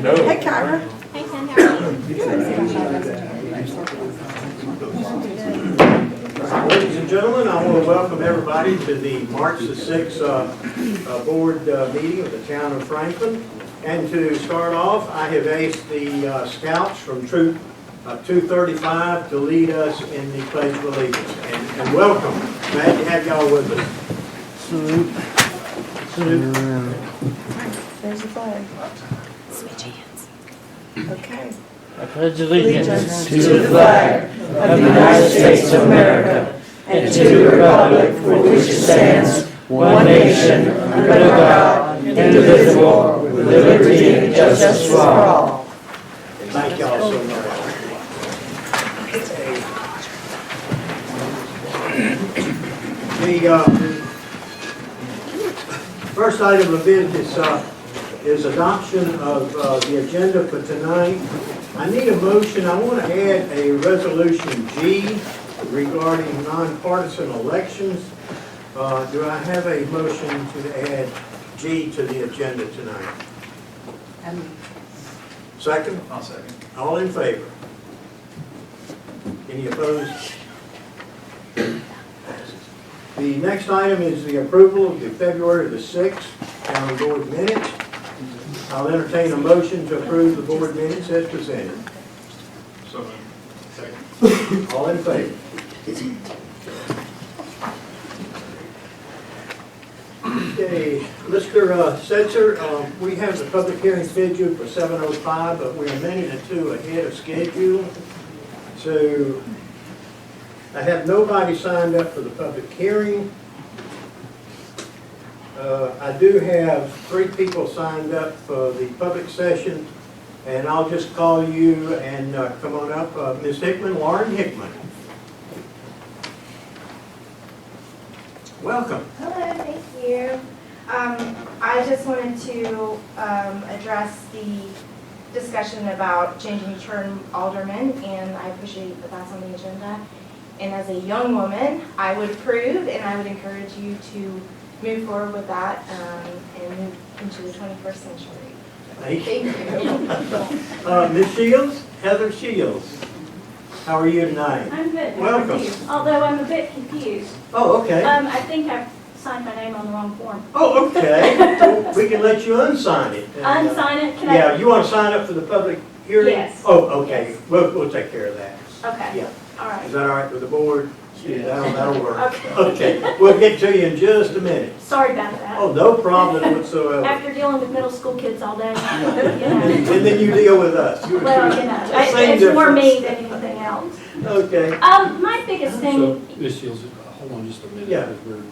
No. Hey, Kyra. Hey, Ken, how are you? Ladies and gentlemen, I want to welcome everybody to the March the 6th board meeting of the town of Franklin. And to start off, I have asked the scouts from Troop 235 to lead us in the Pledge of Allegiance. And welcome. Glad to have y'all with us. Salute. There's the flag. Switch hands. Okay. I pledge allegiance To the flag of the United States of America and to the republic for which it stands, one nation, under God, indivisible, with liberty and justice for all. Thank y'all so much. The first item of business is adoption of the agenda for tonight. I need a motion. I want to add a resolution G regarding nonpartisan elections. Do I have a motion to add G to the agenda tonight? Second? I'll second. All in favor? Any opposed? The next item is the approval of the February the 6th county board minutes. I'll entertain a motion to approve the board minutes as presented. So moved. Second. All in favor? Okay, Mr. Setzer, we have the public hearing scheduled for 7:05, but we're a minute or two ahead of schedule. So I have nobody signed up for the public hearing. I do have 3 people signed up for the public session, and I'll just call you and come on up. Ms. Hickman, Lauren Hickman. Welcome. Hello, thank you. I just wanted to address the discussion about changing term aldermen, and I appreciate that that's on the agenda. And as a young woman, I would approve, and I would encourage you to move forward with that and move into the 21st century. Thank you. Thank you. Ms. Shields, Heather Shields. How are you tonight? I'm good. Welcome. How are you? Although I'm a bit confused. Oh, okay. I think I've signed my name on the wrong form. Oh, okay. Well, we can let you unsign it. And, Unsign it? Can I? Yeah, you want to sign up for the public hearing? Yes. Oh, okay. Yes. We'll take care of that. Okay. Yeah. All right. Is that all right with the board? Yeah. That'll work. Okay. Okay. We'll get to you in just a minute. Sorry about that. Oh, no problem whatsoever. After dealing with middle school kids all day, And then you deal with us. well, Same it's more difference. me than anything else. Okay. My biggest So, thing, Ms. Shields, hold on just a minute. Yeah. because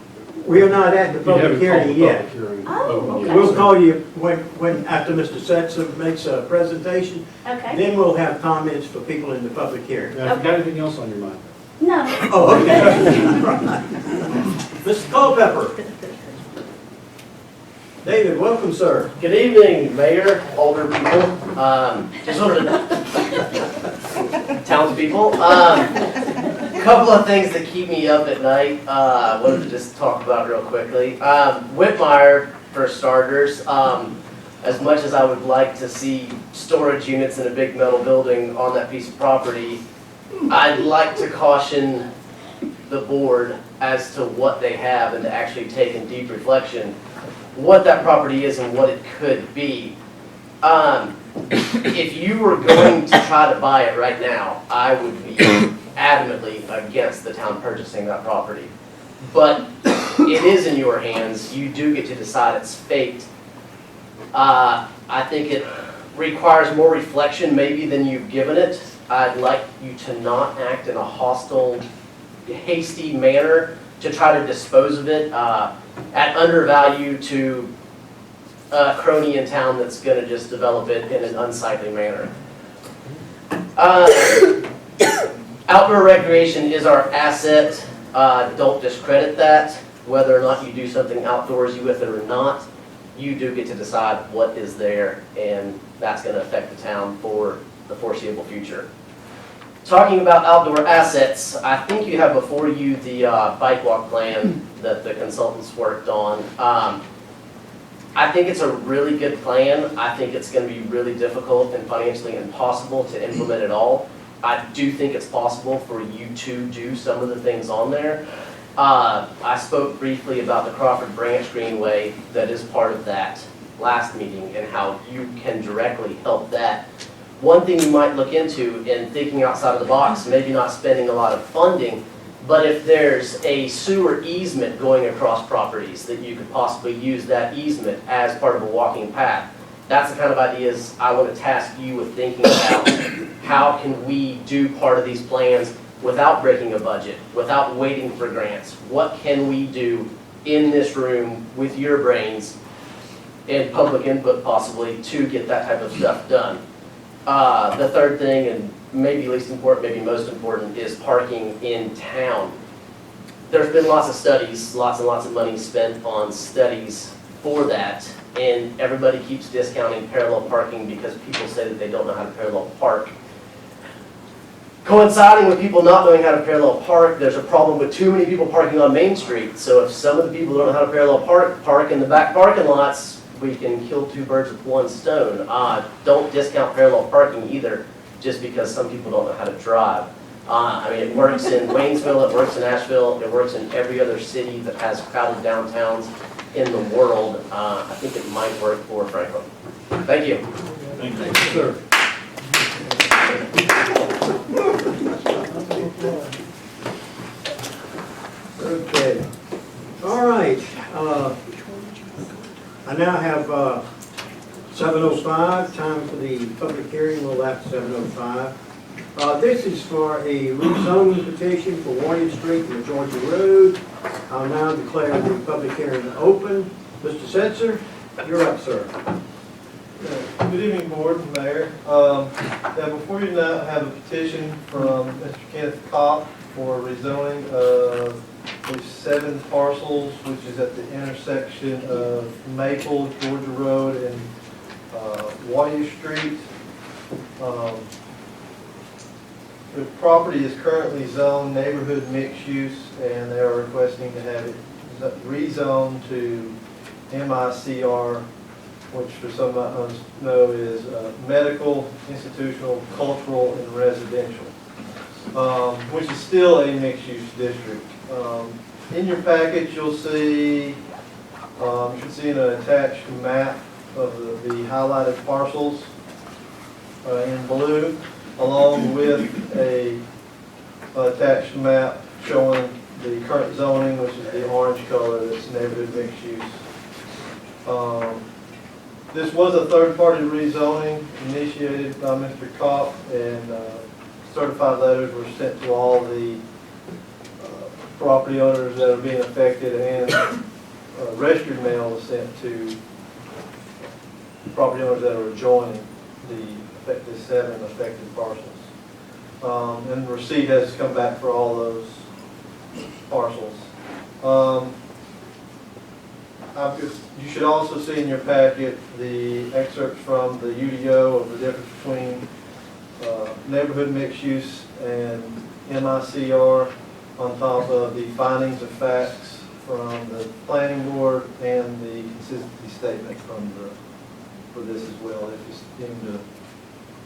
We are not at the you public haven't called hearing the yet. public hearing. Oh, okay. We'll call you when after Mr. Setzer makes a presentation. okay. Then we'll have comments for people in the public hearing. Now, if you got anything else on your mind? No. Oh, okay. Mr. Culpepper. David, welcome, sir. Good evening, Mayor, older people, just sort of townspeople. Couple of things that keep me up at night. I wanted to just talk about real quickly. Whitmire, for starters. As much as I would like to see storage units in a big metal building on that piece of property, I'd like to caution the board as to what they have and to actually take in deep reflection what that property is and what it could be. If you were going to try to buy it right now, I would be adamantly against the town purchasing that property. But it is in your hands. You do get to decide its fate. I think it requires more reflection maybe than you've given it. I'd like you to not act in a hostile, hasty manner to try to dispose of it at undervalue to a crony in town that's going to just develop it in an unsightly manner. Outdoor recreation is our asset. Don't discredit that. Whether or not you do something outdoorsy with it or not, you do get to decide what is there, and that's going to affect the town for the foreseeable future. Talking about outdoor assets, I think you have before you the bike walk plan that the consultants worked on. I think it's a really good plan. I think it's going to be really difficult and financially impossible to implement it all. I do think it's possible for you to do some of the things on there. I spoke briefly about the Crawford Branch Greenway that is part of that last meeting and how you can directly help that. One thing you might look into in thinking outside of the box, maybe not spending a lot of funding, but if there's a sewer easement going across properties, that you could possibly use that easement as part of a walking path. That's the kind of ideas I want to task you with thinking about. How can we do part of these plans without breaking a budget, without waiting for grants? What can we do in this room with your brains and public input possibly to get that type of stuff done? The third thing, and maybe least important, maybe most important, is parking in town. There's been lots of studies, lots and lots of money spent on studies for that, and everybody keeps discounting parallel parking because people say that they don't know how to parallel park. Coinciding with people not knowing how to parallel park, there's a problem with too many people parking on Main Street. So if some of the people don't know how to parallel park in the back parking lots, we can kill two birds with one stone. Don't discount parallel parking either, just because some people don't know how to drive. I mean, it works in Waynesville, it works in Asheville, it works in every other city that has crowded downtowns in the world. I think it might work for Franklin. Thank you. Thank you. Thank you, sir. Okay. All right. I now have 7:05, time for the public hearing. We'll have 7:05. This is for a rezoning petition for Warren Street and Georgia Road. I'll now declare the public hearing open. Mr. Setzer, you're up, sir. Good evening, Board and Mayor. Now, before you now have a petition from Mr. Kenneth Kopp for rezoning of these 7 parcels, which is at the intersection of Maple, Georgia Road, and Waya Street. The property is currently zoned neighborhood mixed use, and they are requesting to have it rezoned to MICR, which for some of us know is medical, institutional, cultural, and residential, which is still a mixed-use district. In your package, you'll see, you should see an attached map of the highlighted parcels in blue, along with a attached map showing the current zoning, which is the orange color, that's neighborhood mixed use. This was a third-party rezoning initiated by Mr. Kopp, and certified letters were sent to all the property owners that are being affected, and registered mail was sent to property owners that are adjoining the 7 affected parcels. And the receipt has come back for all those parcels. You should also see in your packet the excerpts from the UDO of the difference between neighborhood mixed use and MICR, on top of the findings of facts from the planning board and the consistency statement for this as well, if you seem to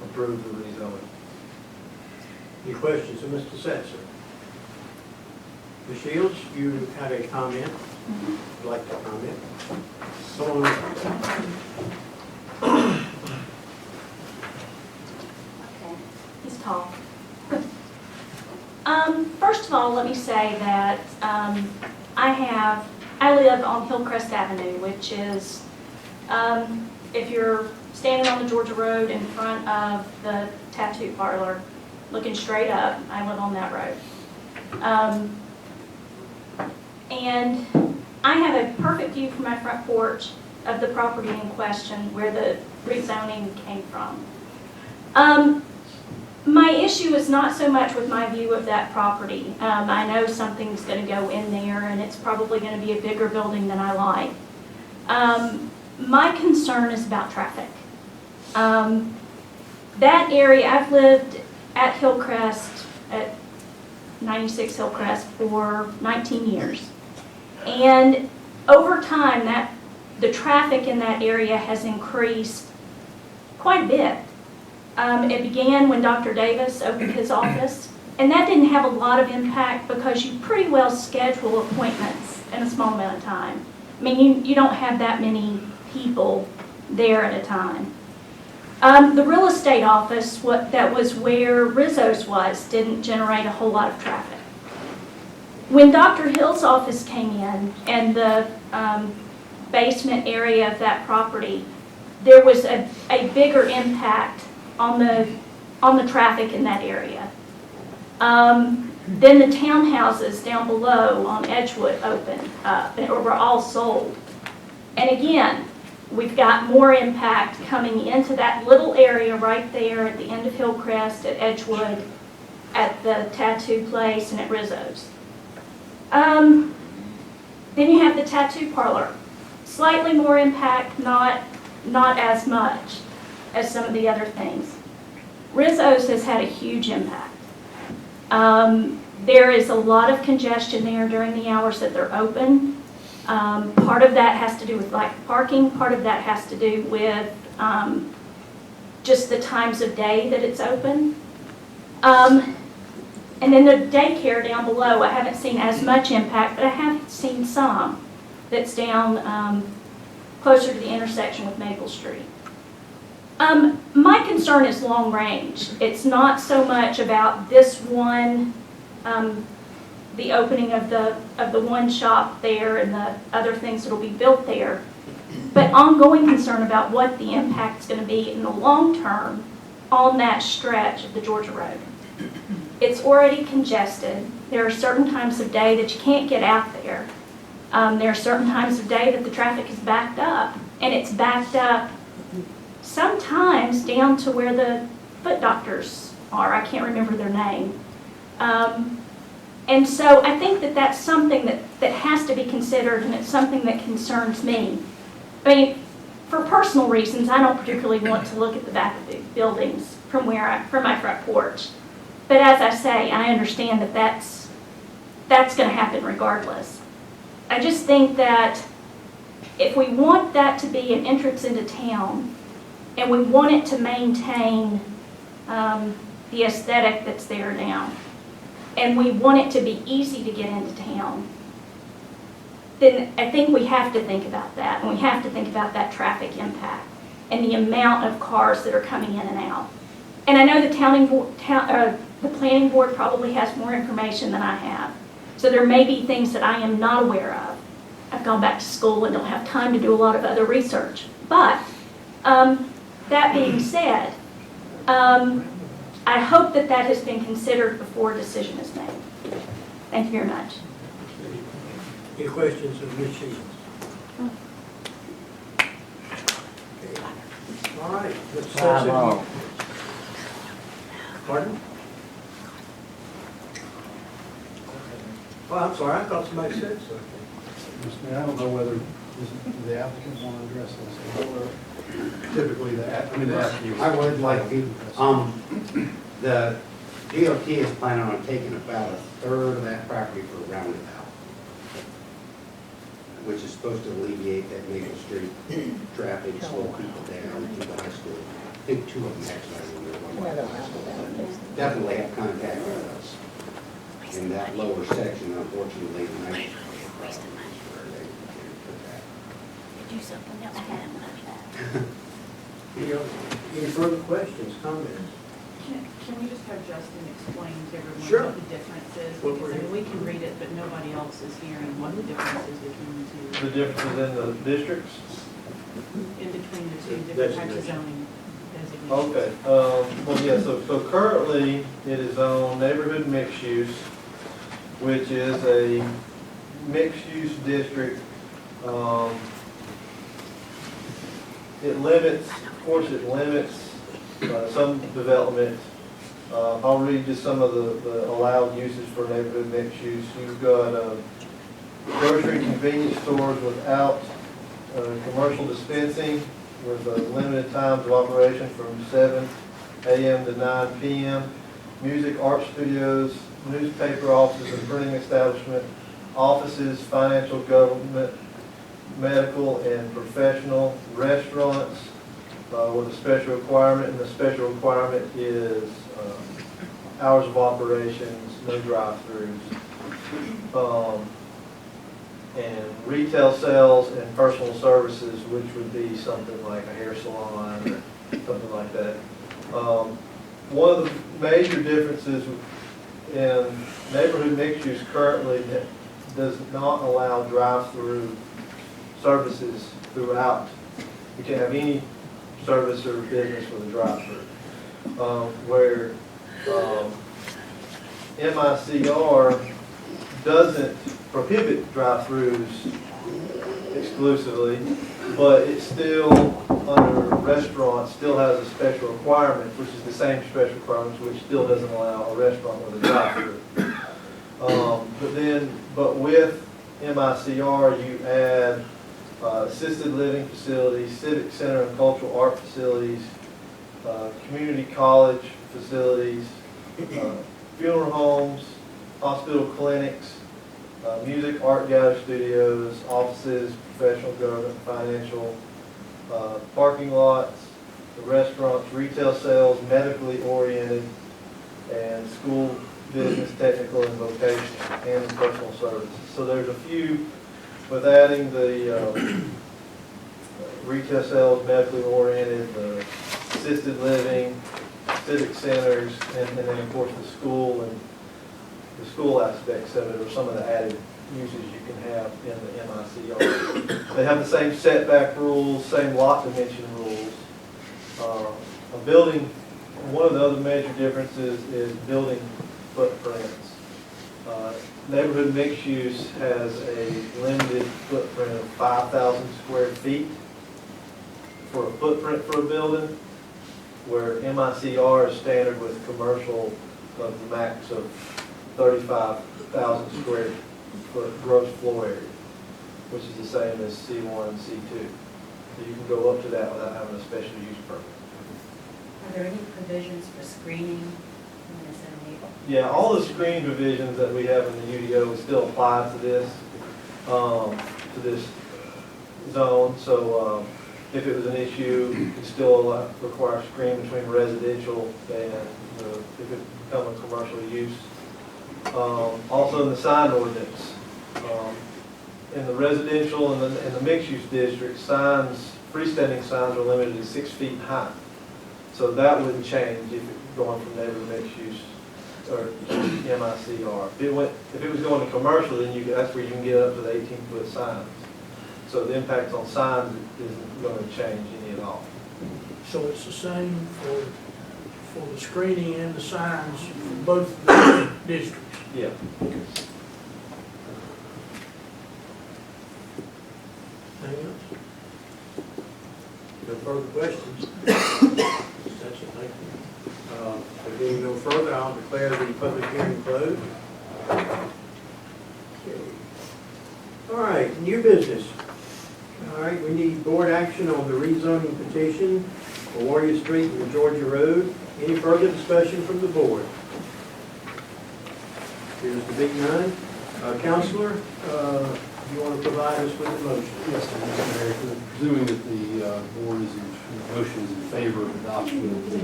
approve the rezoning. Any questions of Mr. Setzer? Ms. Shields, you had a comment? Would like to comment? Someone? Okay, he's tall. First of all, let me say that I live on Hillcrest Avenue, which is, if you're standing on the Georgia Road in front of the tattoo parlor, looking straight up, I live on that road. And I have a perfect view from my front porch of the property in question where the rezoning came from. My issue is not so much with my view of that property. I know something's going to go in there, and it's probably going to be a bigger building than I like. My concern is about traffic. That area, I've lived at Hillcrest, at 96 Hillcrest for 19 years. And over time, that the traffic in that area has increased quite a bit. It began when Dr. Davis opened his office, and that didn't have a lot of impact because you pretty well schedule appointments in a small amount of time. I mean, you don't have that many people there at a time. The real estate office, that was where Rizzo's was, didn't generate a whole lot of traffic. When Dr. Hill's office came in and the basement area of that property, there was a bigger impact on the traffic in that area. Then the townhouses down below on Edgewood opened up and were all sold. And again, we've got more impact coming into that little area right there at the end of Hillcrest, at Edgewood, at the tattoo place, and at Rizzo's. Then you have the tattoo parlor. Slightly more impact, not as much as some of the other things. Rizzo's has had a huge impact. There is a lot of congestion there during the hours that they're open. Part of that has to do with lack of parking. Part of that has to do with just the times of day that it's open. And then the daycare down below, I haven't seen as much impact, but I have seen some that's down closer to the intersection with Maple Street. My concern is long range. It's not so much about this one, the opening of the one shop there and the other things that will be built there, but ongoing concern about what the impact is going to be in the long term on that stretch of the Georgia Road. It's already congested. There are certain times of day that you can't get out there. There are certain times of day that the traffic is backed up, and it's backed up sometimes down to where the foot doctors are. I can't remember their name. And so I think that that's something that has to be considered, and it's something that concerns me. I mean, for personal reasons, I don't particularly want to look at the back of the buildings from my front porch. But as I say, I understand that that's going to happen regardless. I just think that if we want that to be an entrance into town, and we want it to maintain the aesthetic that's there now, and we want it to be easy to get into town, then I think we have to think about that, and we have to think about that traffic impact and the amount of cars that are coming in and out. And I know the planning board probably has more information than I have, so there may be things that I am not aware of. I've gone back to school and don't have time to do a lot of other research. But that being said, I hope that has been considered before a decision is made. Thank you very much. Any questions of Ms. Shields? Okay. All right. Let's Pardon? Oh, I'm sorry. I thought somebody said something. Mr. Mayor, I don't know whether the applicant want to address this or typically the applicant. I would like to, the DOT is planning on taking about a third of that property for a roundabout, which is supposed to alleviate that Maple Street traffic, slow people down to the high school. I think two of them actually, I remember one by the high school. Definitely have contact with us. In that lower section, unfortunately, the night. Do something else for them. Any further questions, comments? Can we just have Justin explain to everyone Sure. what the difference is? What Because we're- I mean, we can read it, but nobody else is hearing what the difference is between the two, The differences in the districts? in between the two different types of zoning designations. Okay, well, yeah, so currently it is on neighborhood mixed use, which is a mixed-use district. It limits, of course, it limits some development. I'll read just some of the allowed uses for neighborhood mixed use. You've got grocery convenience stores without commercial dispensing with limited times of operation from 7 a.m. to 9 p.m. Music, art studios, newspaper offices and printing establishment, offices, financial government, medical, and professional restaurants with a special requirement, and the special requirement is hours of operations, no drive-throughs. And retail sales and personal services, which would be something like a hair salon or something like that. One of the major differences in neighborhood mixed use currently does not allow drive-through services throughout. You can't have any service or business with a drive-through. Where MICR doesn't prohibit drive-throughs exclusively, but it still, under restaurants, still has a special requirement, which is the same special requirements, which still doesn't allow a restaurant with a drive-through. But with MICR, you add assisted living facilities, civic center and cultural art facilities, community college facilities, funeral homes, hospital clinics, music, art gallery studios, offices, professional, government, financial, parking lots, restaurants, retail sales, medically oriented, and school, business, technical, and vocational, and personal services. So there's a few, with adding the retail sales, medically oriented, the assisted living, civic centers, and then of course the school and the school aspects of it, or some of the added uses you can have in the MICR. They have the same setback rules, same lot dimension rules. A building, one of the other major differences is building footprints. Neighborhood mixed use has a limited footprint of 5,000 square feet for a footprint for a building, where MICR is standard with commercial of the max of 35,000 square foot gross floor area, which is the same as C1 and C2. So you can go up to that without having a special use permit. Are there any provisions for screening in this enable? Yeah, all the screen provisions that we have in the UDO would still apply to this zone. So if it was an issue, it still require screen between residential and if it become a commercial use. Also in the sign ordinance, in the residential and the mixed-use district, signs, freestanding signs are limited to 6 feet high. So that wouldn't change if it's going from neighborhood mixed use or MICR. If it was going to commercial, then that's where you can get up to the 18-foot signs. So the impact on signs isn't going to change any at all. So it's the same for the screening and the signs for both the districts? Yeah. Anything else? No further questions? That's it, thank you. There being no further, I'll declare the public hearing closed. Okay. All right, new business. All right, we need board action on the rezoning petition for Warrior Street and Georgia Road. Any further discussion from the board? Here's the big nine. Counselor, you want to provide us with the motion? Yes, Mr. Mayor, presuming that the board is motion is in favor of adoption of the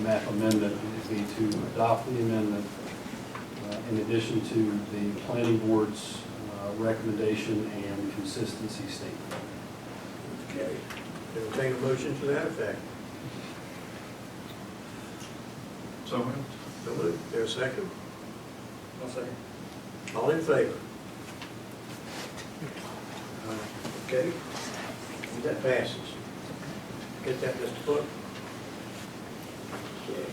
map amendment, it would be to adopt the amendment in addition to the planning board's recommendation and consistency statement. Okay. Entertain a motion to that effect. So moved. So moved. There a second? I'll second. All in favor? Okay. That passes. Get that, Mr. Cook? Okay.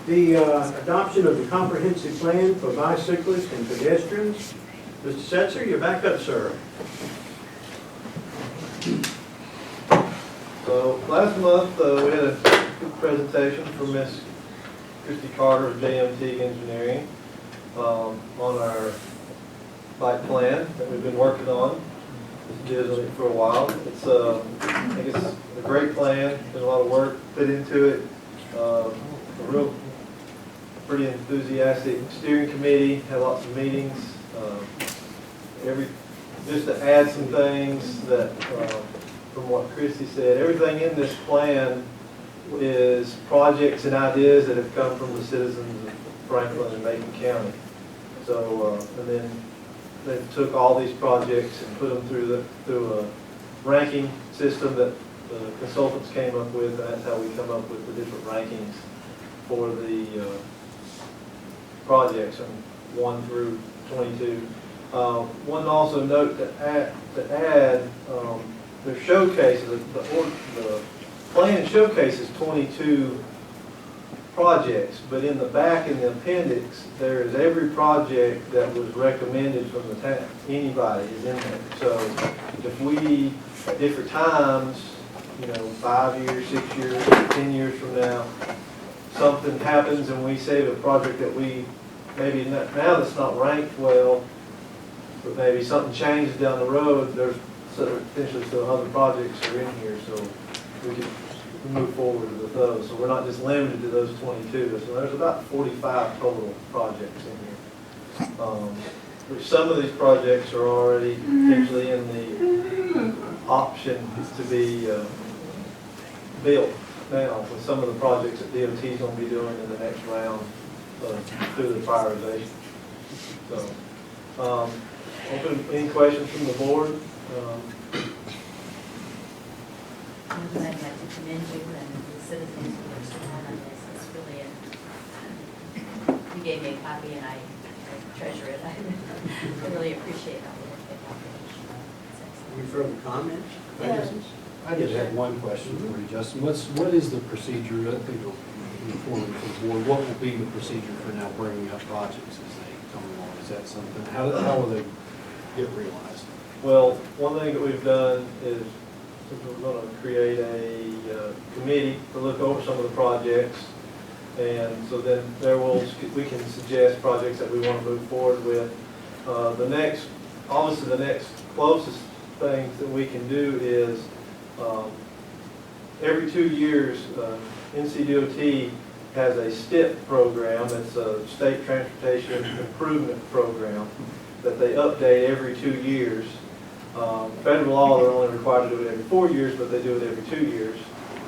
The adoption of the comprehensive plan for bicyclists and pedestrians. Mr. Setzer, you're back up, sir. So last month, we had a good presentation from Ms. Christy Carter of JMT Engineering on our bike plan that we've been working on. Been doing it for a while. It's I think it's a great plan. There's a lot of work put into it. A real pretty enthusiastic steering committee. Had lots of meetings. Every just to add some things that, from what Christie said, everything in this plan is projects and ideas that have come from the citizens of Franklin and Macon County. So, and then they took all these projects and put them through a ranking system that the consultants came up with, and that's how we come up with the different rankings for the projects from 1 through 22. One also note to add, the showcases, the plan showcases 22 projects, but in the back in the appendix, there is every project that was recommended from the town. Anybody is in there. So if we, at different times, 5 years, 6 years, 10 years from now, something happens and we save a project that we maybe now that's not ranked well, but maybe something changes down the road, there's potentially still other projects are in here, so we can move forward with those. So we're not just limited to those 22. So there's about 45 total projects in here. Which some of these projects are already potentially in the option to be built now with some of the projects that DOT is going to be doing in the next round through the prioritization. So, any questions from the board? I'd like to commend you and the citizens who are support on this. It's really you gave me a copy and I treasure it. I really appreciate all the work they've done. Any further comments? I just had one question for you, Justin. What is the procedure, I think it'll be informative for the board, what will be the procedure for now bringing up projects as they come along? Is that something, how will they get realized? Well, one thing that we've done is we're going to create a committee to look over some of the projects, and so then we can suggest projects that we want to move forward with. Obviously the next closest things that we can do is every 2 years, NCDOT has a STIP program. It's a State Transportation Improvement Program that they update every 2 years. Federal law, they're only required to do it every 4 years, but they do it every 2 years.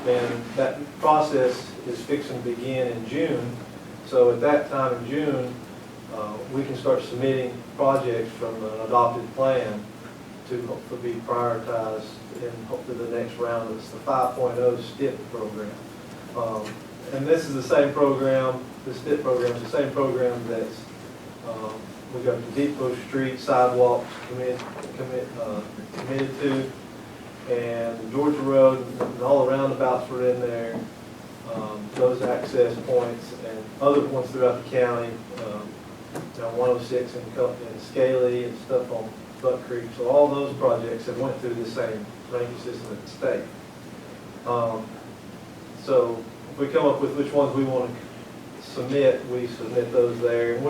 And that process is fixing to begin in June. So at that time in June, we can start submitting projects from an adopted plan to hopefully be prioritized in hopefully the next round. It's the 5.0 STIP program. And this is the same program, the STIP program is the same program that's we got the Depot Street sidewalks committed to, and Georgia Road and all the roundabouts were in there, those access points and other points throughout the county, 106 and Scaly and stuff on Buck Creek. So all those projects have went through the same ranking system at the state. So if we come up with which ones we want to submit, we submit those there. And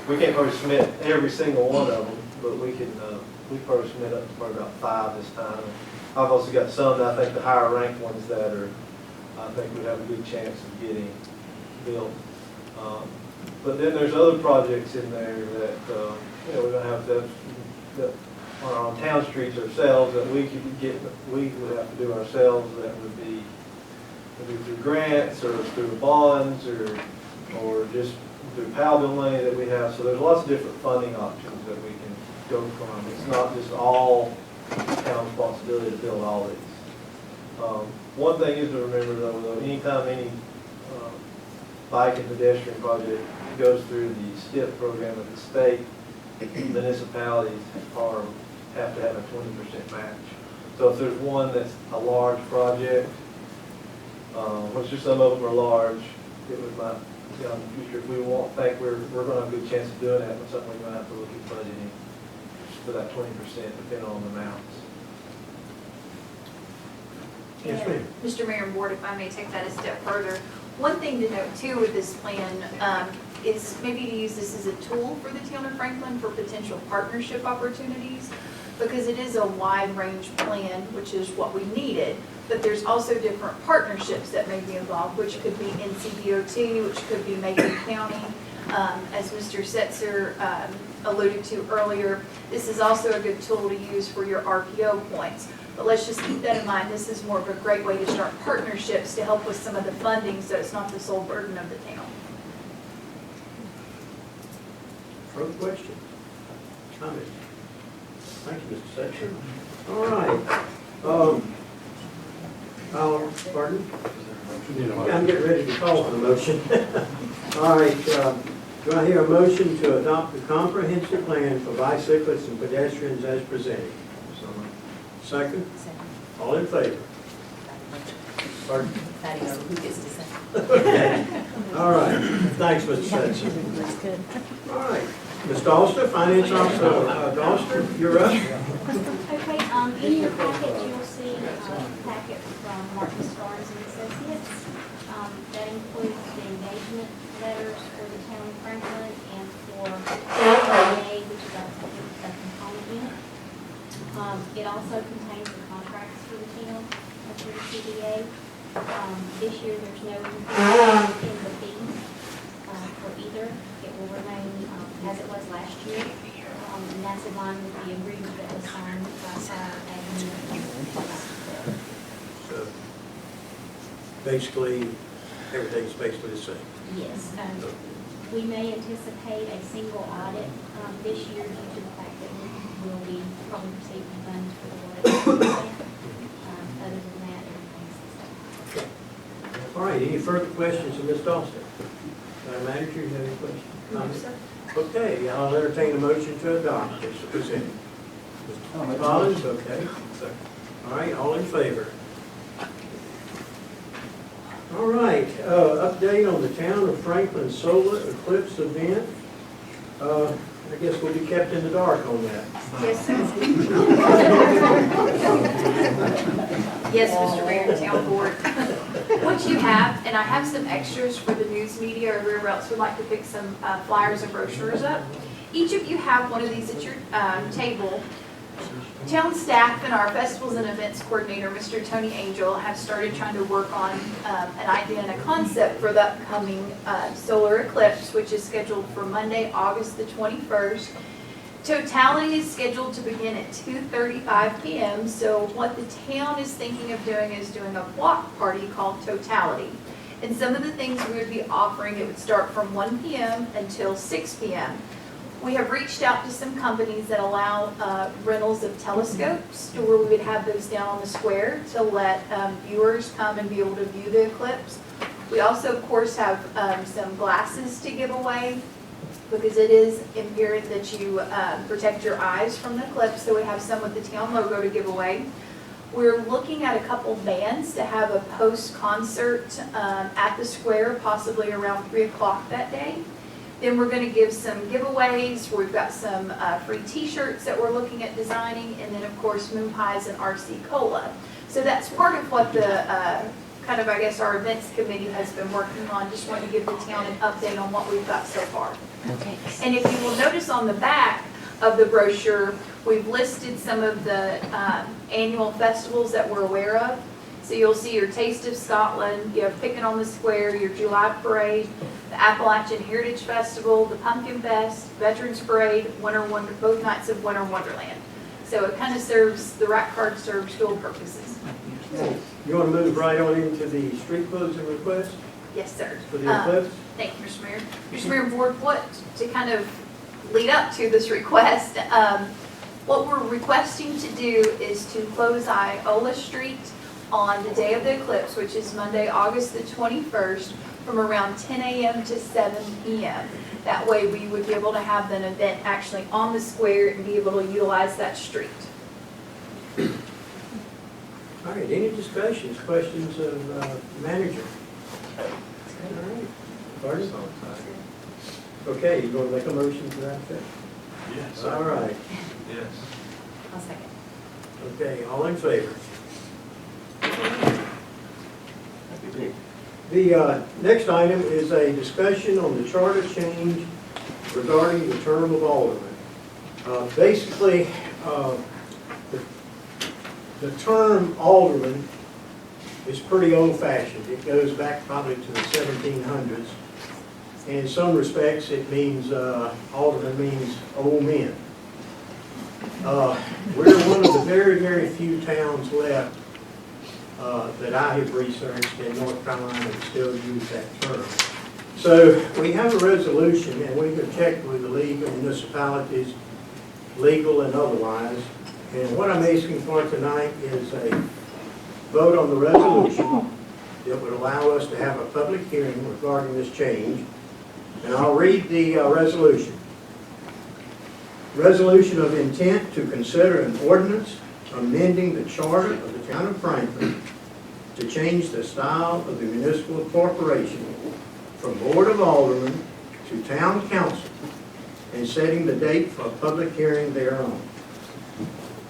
we can't probably submit every single one of them, but we can we probably submit up to probably about 5 this time. And I've also got some that I think the higher ranked ones that I think we have a good chance of getting built. But then there's other projects in there that we're going to have to on town streets ourselves that we would have to do ourselves. That would be through grants or through bonds or just through PAL bill money that we have. So there's lots of different funding options that we can go from. It's not just all town responsibility to build all these. One thing is to remember though, anytime any bike and pedestrian project goes through the STIP program at the state, municipalities have to have a 20% match. So if there's one that's a large project, which some of them are large, it would might in the future, if we think we're going to have a good chance of doing that, but something we're going to have to look at budgeting for that 20% depending on the amounts. Yes, ma'am. Mr. Mayor and Board, if I may take that a step further, one thing to note too with this plan is maybe to use this as a tool for the town of Franklin for potential partnership opportunities, because it is a wide range plan, which is what we needed, but there's also different partnerships that may be involved, which could be NCDOT, which could be Macon County. As Mr. Setzer alluded to earlier, this is also a good tool to use for your RPO points. But let's just keep that in mind. This is more of a great way to start partnerships to help with some of the funding, so it's not the sole burden of the town. Further questions? Comments? Thank you, Mr. Setzer. All right. Pardon? I'm getting ready to call for the motion. All right, do I hear a motion to adopt the comprehensive plan for bicyclists and pedestrians as presented? Second? All in favor? Pardon? Fighting over who gets to say. All right, thanks, Mr. Setzer. That's good. All right, Ms. Doster, Finance Officer, Doster, you're up. Okay, in your packet, you'll see a packet from Martin Starnes and Associates. That includes the engagement letters for the town of Franklin and for CDA, which is a component unit. It also contains the contracts for the town and for the CDA. This year, there's no increase in the fee for either. It will remain as it was last year. And that's in line with the agreement that was signed by Fire Admin. So basically, everything's basically the same. Yes, we may anticipate a single audit this year due to the fact that we will be probably receiving funds for the water. Other than that, everything's the same. All right, any further questions of Ms. Doster? Madam Manager, you have any questions? Comments? Okay, I'll entertain a motion to adopt as presented. Mr. Collins, okay. All right, all in favor? All right, update on the town of Franklin solar eclipse event. I guess we'll be kept in the dark on that. Yes, sir. Yes, Mr. Mayor and Town Board. What you have, and I have some extras for the news media or whoever else would like to pick some flyers and brochures up. Each of you have one of these at your table. Town staff and our festivals and events coordinator, Mr. Tony Angel, have started trying to work on an idea and a concept for the upcoming solar eclipse, which is scheduled for Monday, August the 21st. Totality is scheduled to begin at 2:35 p.m. So what the town is thinking of doing is doing a block party called Totality. And some of the things we would be offering, it would start from 1 p.m. until 6 p.m. We have reached out to some companies that allow rentals of telescopes to where we would have those down on the square to let viewers come and be able to view the eclipse. We also, of course, have some glasses to give away because it is imperative that you protect your eyes from the eclipse. So we have some with the town logo to give away. We're looking at a couple bands to have a post-concert at the square, possibly around 3 o'clock that day. Then we're going to give some giveaways. We've got some free t-shirts that we're looking at designing, and then of course moon pies and RC Cola. So that's part of what the kind of, I guess, our events committee has been working on. Just want to give the town an update on what we've got so far. Okay. And if you will notice on the back of the brochure, we've listed some of the annual festivals that we're aware of. So you'll see your Taste of Scotland, you have Pickin' on the Square, your July Parade, the Appalachian Heritage Festival, the Pumpkin Fest, Veterans Parade, both nights of Winter Wonderland. So it kind of serves, the rack card serves dual purposes. You want to move right on into the street closing request Yes, sir. for the eclipse? Thank you, Mr. Mayor. Mr. Mayor and Board, what, to kind of lead up to this request, what we're requesting to do is to close Iola Street on the day of the eclipse, which is Monday, August the 21st, from around 10 a.m. to 7 p.m. That way we would be able to have an event actually on the square and be able to utilize that street. All right, any discussions, questions of manager? All right. Pardon? Okay, you going to make a motion to that effect? Yes. All right. Yes. I'll second. Okay, all in favor? The next item is a discussion on the charter change regarding the term of alderman. Basically, the term alderman is pretty old-fashioned. It goes back probably to the 1700s. And in some respects, it means, alderman means old men. We're one of the very, very few towns left that I have researched in North Carolina that still use that term. So we have a resolution, and we have checked with the League of Municipalities, legal and otherwise. And what I'm asking for tonight is a vote on the resolution that would allow us to have a public hearing regarding this change. And I'll read the resolution. Resolution of intent to consider an ordinance amending the charter of the town of Franklin to change the style of the municipal corporation from Board of Aldermen to Town Council and setting the date for a public hearing thereon.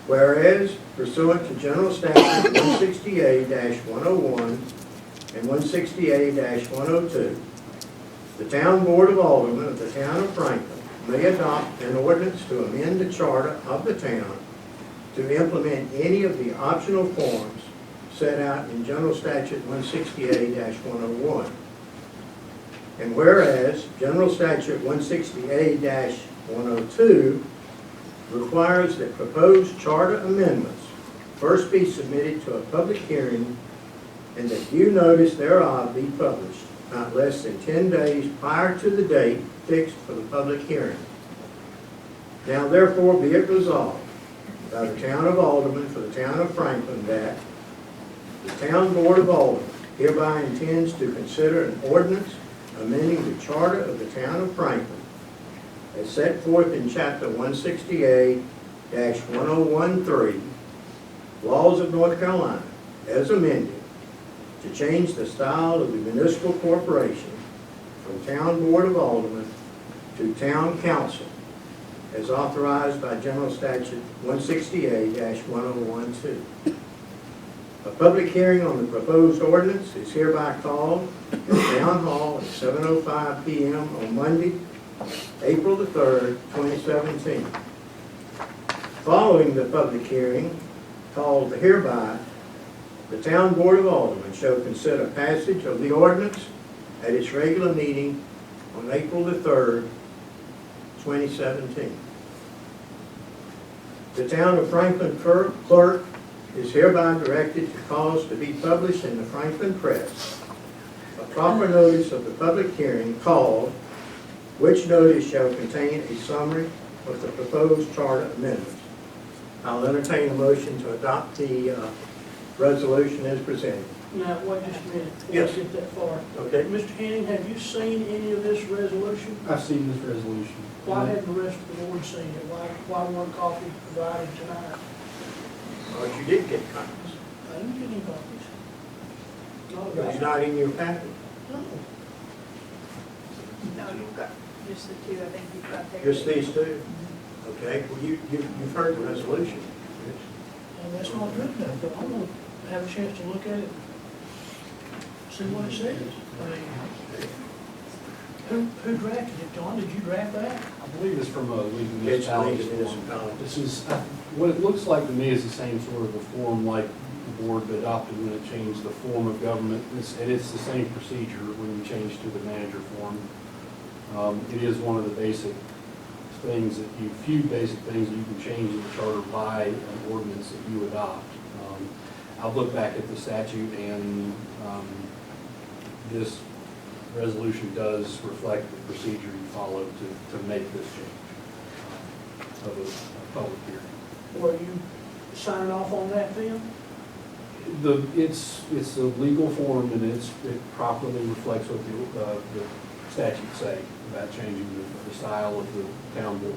Whereas pursuant to General Statute 168-101 and 168-102, the Town Board of Aldermen of the town of Franklin may adopt an ordinance to amend the charter of the town to implement any of the optional forms set out in General Statute 168-101. And whereas General Statute 168-102 requires that proposed charter amendments first be submitted to a public hearing and that due notice thereof be published not less than 10 days prior to the date fixed for the public hearing. Now therefore be it resolved by the town of Aldermen for the town of Franklin that the Town Board of Aldermen hereby intends to consider an ordinance amending the charter of the town of Franklin as set forth in chapter 168-1013, Laws of North Carolina, as amended, to change the style of the municipal corporation from Town Board of Aldermen to Town Council, as authorized by General Statute 168-1012. A public hearing on the proposed ordinance is hereby called at Town Hall at 7:05 p.m. on Monday, April the 3rd, 2017. Following the public hearing called hereby, the Town Board of Aldermen shall consider passage of the ordinance at its regular meeting on April the 3rd, 2017. The Town of Franklin clerk is hereby directed to cause to be published in the Franklin Press a proper notice of the public hearing called, which notice shall contain a summary of the proposed charter amendments. I'll entertain a motion to adopt the resolution as presented. Now, wait just a minute. Before Yes. I get that far. Okay. Mr. Henning, have you seen any of this resolution? I've seen this resolution. Why hadn't the rest of the board seen it? Why weren't copies provided tonight? But you did get copies. I didn't get any copies. Not But it's about- not in your packet. No. No, you've got just the two, I think you've got there. Just these two? Okay, well, you've heard the resolution. And that's not good enough, but I'm gonna have a chance to look at it, see what it says. I mean, who drafted it, John? Did you draft that? I believe it's from a League of It's a League Municipalities. of Municipalities. This is, what it looks like to me is the same sort of a form like the board adopted when it changed the form of government. And it's the same procedure when you change to the manager form. It is one of the basic things few basic things that you can change in the charter by an ordinance that you adopt. I'll look back at the statute and this resolution does reflect the procedure you follow to make this change of a public hearing. Were you signing off on that then? It's a legal form and it properly reflects what the statutes say about changing the style of the town board.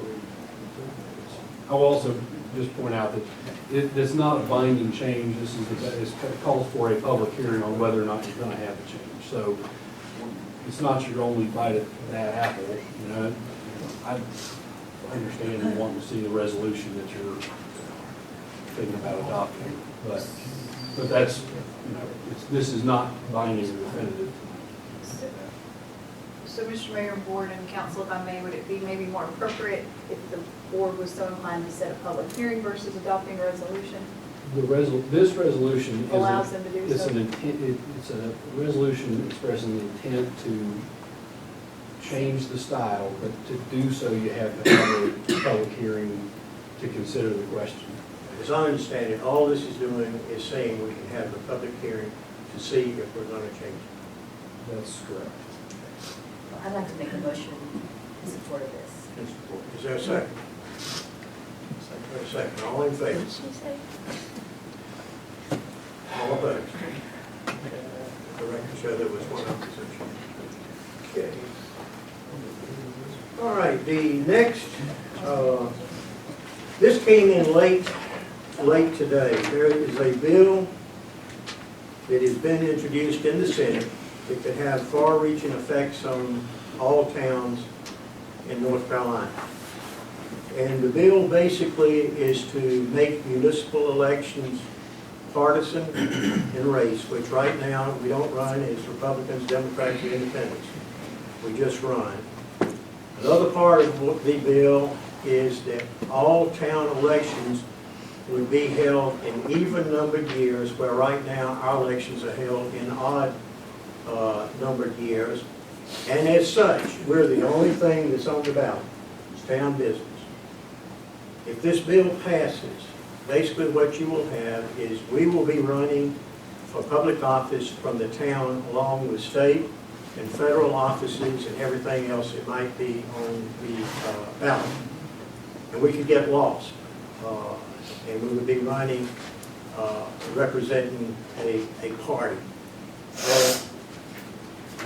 I will also just point out that it's not a binding change. It calls for a public hearing on whether or not you're going to have a change. So it's not your only bite at that apple. You know, I understand you want to see the resolution that you're thinking about adopting, but that's, this is not binding or definitive. So, Mr. Mayor, Board, and Council, if I may, would it be maybe more appropriate if the board was so inclined to set a public hearing versus adopting a resolution? This resolution is Allows them to do so? it's a resolution expressing the intent to change the style, but to do so, you have to have a public hearing to consider the question. As I understand it, all this is doing is saying we can have the public hearing to see if we're going to change it. That's correct. Well, I'd like to make a motion in support of this. Is there a second? Second. All in favor? All opposed? The record show there was one opposition. Okay. All right, the next, this came in late today. There is a bill that has been introduced in the Senate that could have far-reaching effects on all towns in North Carolina. And the bill basically is to make municipal elections partisan in race, which right now we don't run as Republicans, Democrats, and Independents. We just run. Another part of the bill is that all town elections would be held in even-numbered years, where right now our elections are held in odd numbered years. And as such, we're the only thing that's on the ballot. It's town business. If this bill passes, basically what you will have is we will be running for public office from the town along with state and federal offices and everything else that might be on the ballot. And we could get lost. And we would be running, representing a party.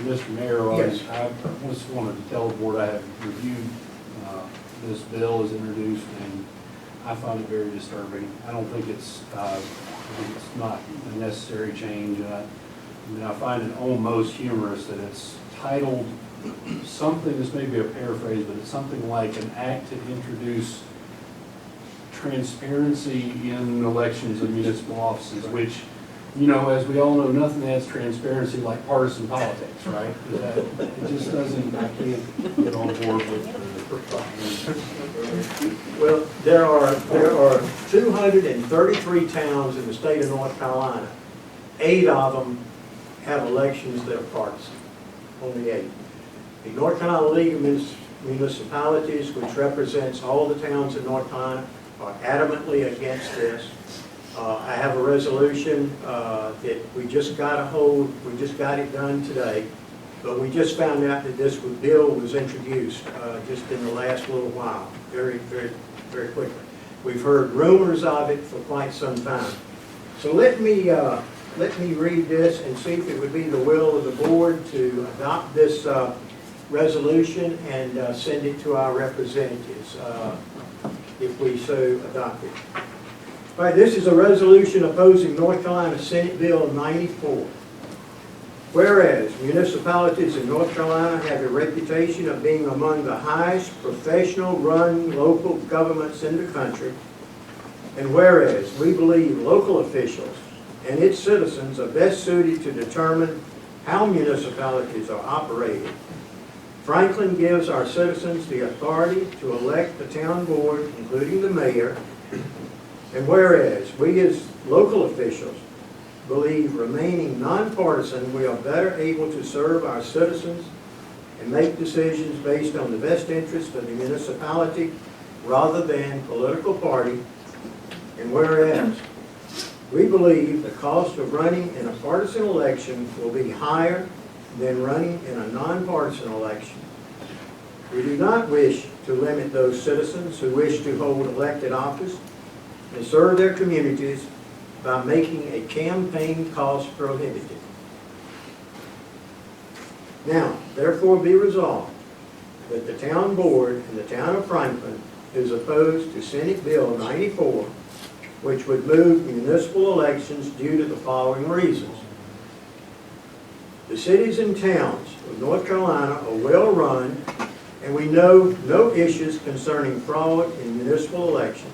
Mr. Mayor, Yes. I just wanted to tell the board I have reviewed this bill as introduced, and I find it very disturbing. I don't think it's not a necessary change. I find it almost humorous that it's titled something, this may be a paraphrase, but it's something like an act to introduce transparency in elections and municipal offices, which, you know, as we all know, nothing adds transparency like partisan politics, right? It just doesn't, I can't get on board with Well, there are 233 towns in the state of North Carolina. 8 of them have elections that are partisan. Only 8. The North Carolina League of Municipalities, which represents all the towns in North Carolina, are adamantly against this. I have a resolution that we just got it done today, but we just found out that this bill was introduced just in the last little while, very quickly. We've heard rumors of it for quite some time. So let me read this and see if it would be the will of the board to adopt this resolution and send it to our representatives if we so adopt it. All right, this is a resolution opposing North Carolina Senate Bill 94. Whereas municipalities in North Carolina have a reputation of being among the highest professional-run local governments in the country, and whereas we believe local officials and its citizens are best suited to determine how municipalities are operated, Franklin gives our citizens the authority to elect the town board, including the mayor, and whereas we as local officials believe remaining nonpartisan, we are better able to serve our citizens and make decisions based on the best interest of the municipality rather than political party, and whereas we believe the cost of running in a partisan election will be higher than running in a nonpartisan election. We do not wish to limit those citizens who wish to hold elected office and serve their communities by making a campaign cost prohibitive. Now, therefore be resolved that the town board in the town of Franklin is opposed to Senate Bill 94, which would move municipal elections due to the following reasons. The cities and towns of North Carolina are well run, and we know no issues concerning fraud in municipal elections.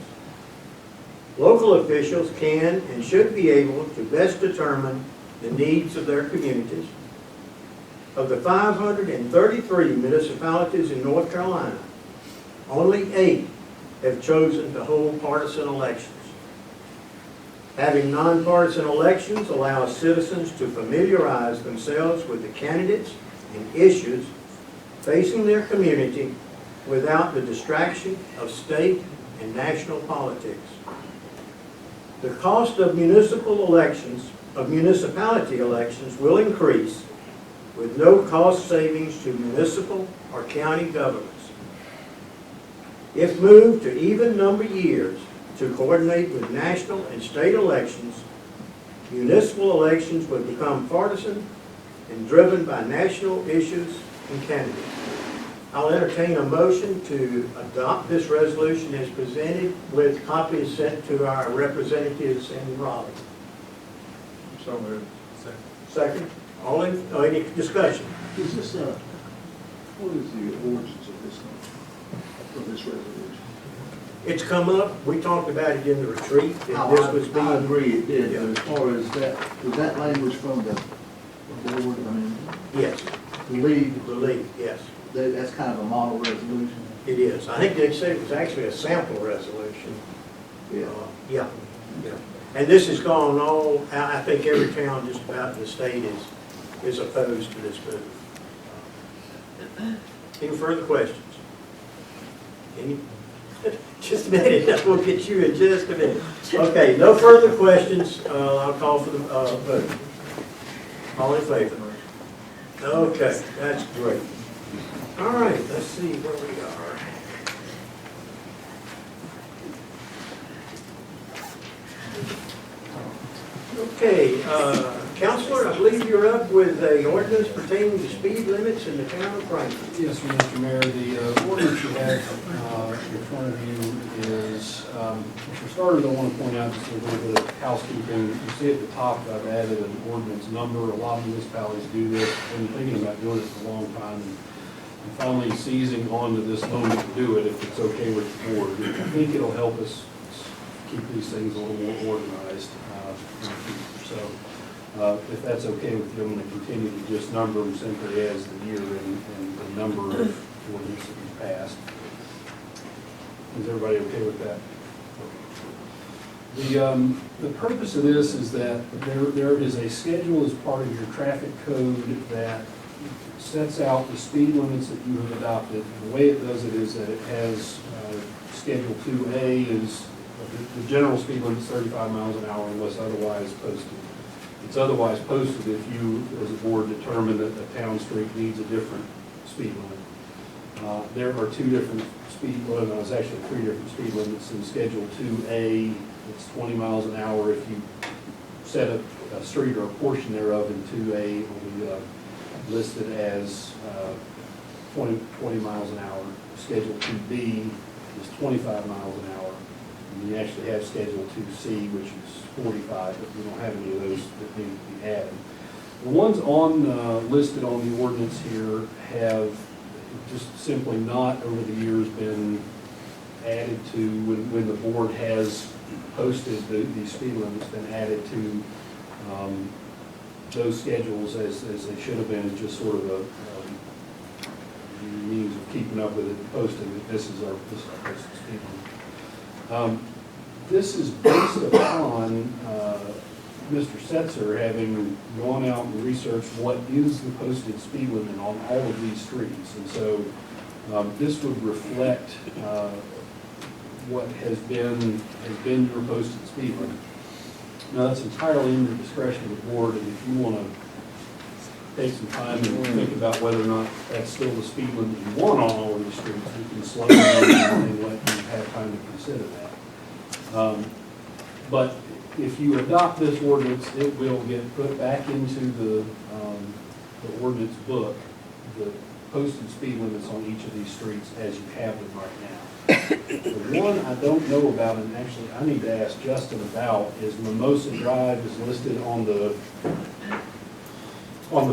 Local officials can and should be able to best determine the needs of their communities. Of the 533 municipalities in North Carolina, only 8 have chosen to hold partisan elections. Having nonpartisan elections allows citizens to familiarize themselves with the candidates and issues facing their community without the distraction of state and national politics. The cost of municipality elections will increase with no cost savings to municipal or county governments. If moved to even number years to coordinate with national and state elections, municipal elections would become partisan and driven by national issues and candidates. I'll entertain a motion to adopt this resolution as presented with copies sent to our representatives in Raleigh. So moved. Second, any discussion? Is this, what is the origins of this, of this resolution? It's come up, we talked about it in the retreat, that Oh, this was I being, agree, it did, Yeah. but as far as that, was that language from the board, I mean, yes, the league, relief, yes, that's kind of a model resolution? it is. I think they said it was actually a sample resolution. Yeah. Yeah, yeah. And this has gone all, I think every town just about in the state is opposed to this move. Any further questions? Any? Just a minute, we'll get you in just a minute. Okay, no further questions. I'll call for the vote. All in favor? Okay, that's great. All right, let's see where we are. Okay, Counselor, I believe you're up with a ordinance pertaining to speed limits in the town of Franklin. Yes, Mr. Mayor, the ordinance you have in front of you is, for starters, I want to point out just a little bit of housekeeping. You see at the top, I've added an ordinance number. A lot of municipalities do this. I've been thinking about doing it for a long time, and I'm finally seizing on to this moment to do it, if it's okay with the board. I think it'll help us keep these things a little more organized in the future. So if that's okay with you, I'm going to continue to just number them simply as the year and the number of ordinances that we passed. Is everybody okay with that? The purpose of this is that there is a schedule as part of your traffic code that sets out the speed limits that you have adopted. And the way it does it is that it has Schedule 2A is the general speed limit is 35 miles an hour unless otherwise posted. It's otherwise posted if you, as a board, determine that a town street needs a different speed limit. There are two different speed limits, actually three different speed limits in Schedule 2A. It's 20 miles an hour if you set up a street or a portion thereof, and 2A will be listed as 20 miles an hour. Schedule 2B is 25 miles an hour. And you actually have Schedule 2C, which is 45, but we don't have any of those that need to be added. The ones listed on the ordinance here have just simply not over the years been added to, when the board has posted the speed limits, been added to those schedules as they should have been, just sort of a means of keeping up with it and posting that this is our posted speed limit. This is based upon Mr. Setzer having gone out and researched what is the posted speed limit on all of these streets. And so this would reflect what has been your posted speed limit. Now, that's entirely in the discretion of the board, and if you want to take some time and think about whether or not that's still the speed limit you want on all of the streets, you can slow down and let you have time to consider that. But if you adopt this ordinance, it will get put back into the ordinance book, the posted speed limits on each of these streets as you have them right now. The one I don't know about, and actually I need to ask Justin about, is Mimosa Drive is listed on the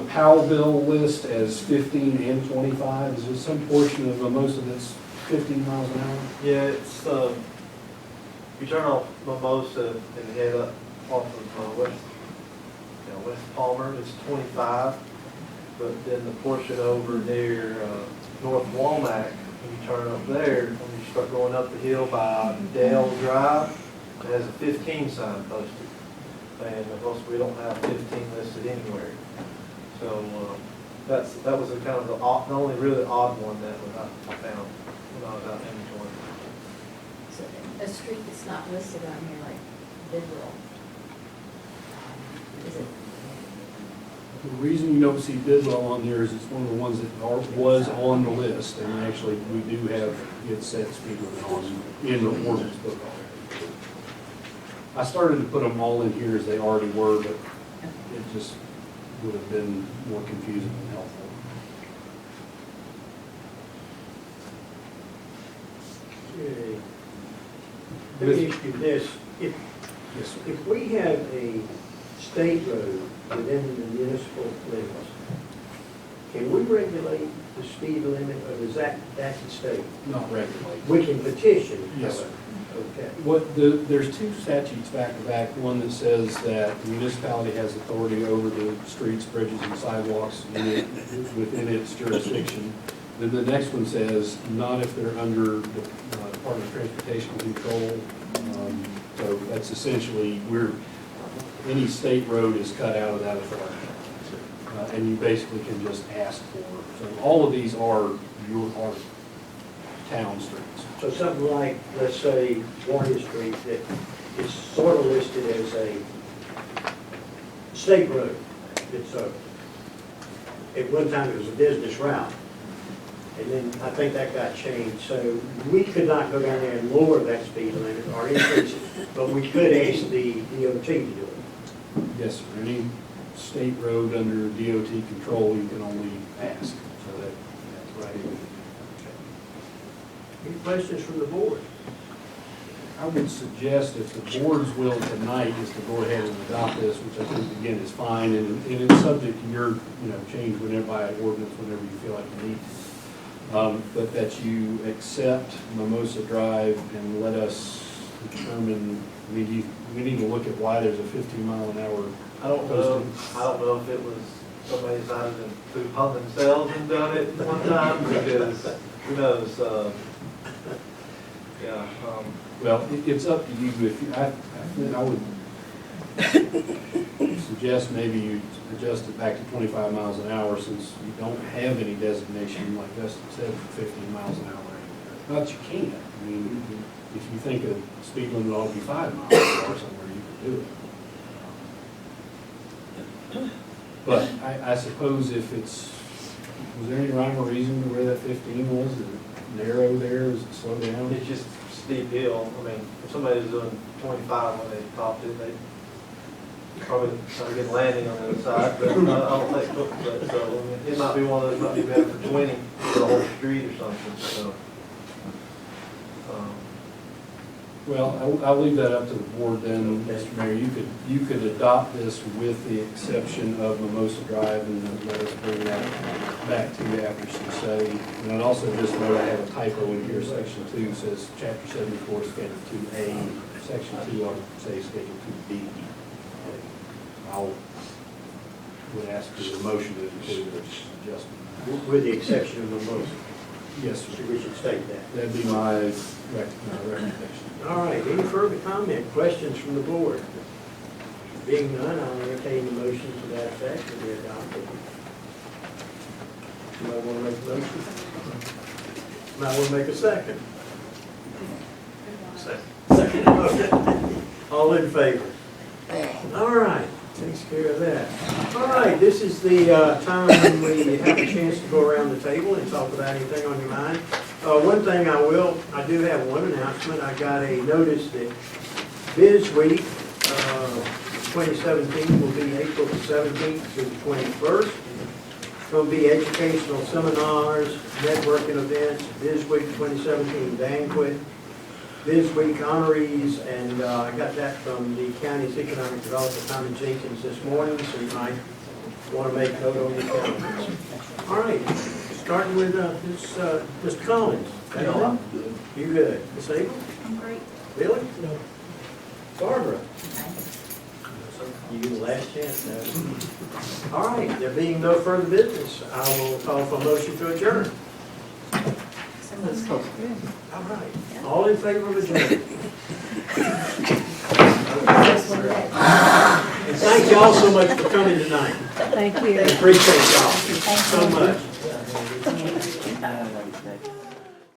Powell bill list as 15 and 25. Is there some portion of Mimosa that's 15 miles an hour? Yeah, it's, you turn off Mimosa and head up off of West Palmer, it's 25. But then the portion over near North Womack, when you turn up there, when you start going up the hill by Dale Drive, it has a 15 sign posted. And of course, we don't have 15 listed anywhere. So that was the kind of the only really odd one that I found when I was out inventory. So a street that's not listed on here, like Bidwell. Is it? The reason you don't see Bidwell on there is it's one of the ones that was on the list, and actually, we do have it set speed limit on in the ordinance book already. I started to put them all in here as they already were, but it just would have been more confusing than helpful. Okay. Let me ask you this, if Yes, sir. If we have a state road within the municipal limits, can we regulate the speed limit, or is that's the state? Not regulated. We can petition. Yes, sir. Okay. There's two statutes back to back, one that says that the municipality has authority over the streets, bridges, and sidewalks within its jurisdiction. Then the next one says, not if they're under the Department of Transportation control. So that's essentially, any state road is cut out of that authority. And you basically can just ask for, so all of these are our town streets. So something like, let's say, Warren Street, that is sort of listed as a state road. It's a, at one time it was a business route. And then I think that got changed. So we could not go down there and lower that speed limit or increase it, but we could ask the DOT to do it. Yes, sir. Any state road under DOT control, you can only ask. So that's right. Any questions from the board? I would suggest if the board's will tonight is to go ahead and adopt this, which I think again is fine, and it's subject to your, change whenever by ordinance, whenever you feel like you need to. But that you accept Mimosa Drive and let us determine, we need to look at why there's a 15-mile-an-hour. I don't know if it was somebody decided to food pump themselves and done it one time, because who knows, yeah. Well, it's up to you. If you, I would suggest maybe you adjust it back to 25 miles an hour, since you don't have any designation, like Justin said, for 15 miles an hour. But you can. I mean, if you think a speed limit ought to be 5 miles an hour somewhere, you can do it. But I suppose if was there any rhyme or reason to where that 15 was? Is it narrow there? Is it slow down? It's just steep hill. I mean, if somebody's doing 25 when they topped it, they probably try to get landing on the other side, but I don't think, but so, I mean, it might be one of those, might be better for 20 for the whole street or something, so. Well, I'll leave that up to the board then, Mr. Mayor. You could adopt this with the exception of Mimosa Drive, and then let us bring that back to you after some study. And I'd also just note I have a typo in here, section 2 says chapter 74, schedule 2A, section 2, I'll say schedule 2B. Would ask for the motion to include this adjustment. With the exception of Mimosa. Yes, sir. We should state that. That'd be my recommendation. All right, any further comment, questions from the board? Being none, I'll entertain the motion to that effect to be adopted. Somebody want to make a motion? Somebody want to make a second? Second. Okay. All in favor? All right, takes care of that. All right, this is the time when we have a chance to go around the table and talk about anything on your mind. One thing I do have one announcement. I got a notice that Biz Week 2017 will be April the 17th to the 21st. It's going to be educational seminars, networking events, Biz Week 2017 banquet, Biz Week honorees, and I got that from the county's economic developer, Tommy Jenkins, this morning, so you might want to make note on your calendars. All right. Starting with Mr. Collins. Yeah. You good? Ms. Abel? I'm great. Billy? No. Barbara? You get the last chance now. All right, there being no further business, I will call for a motion to adjourn. All right, all in favor of adjournment? And thank you all so much for coming tonight. Thank you. Appreciate y'all. so much.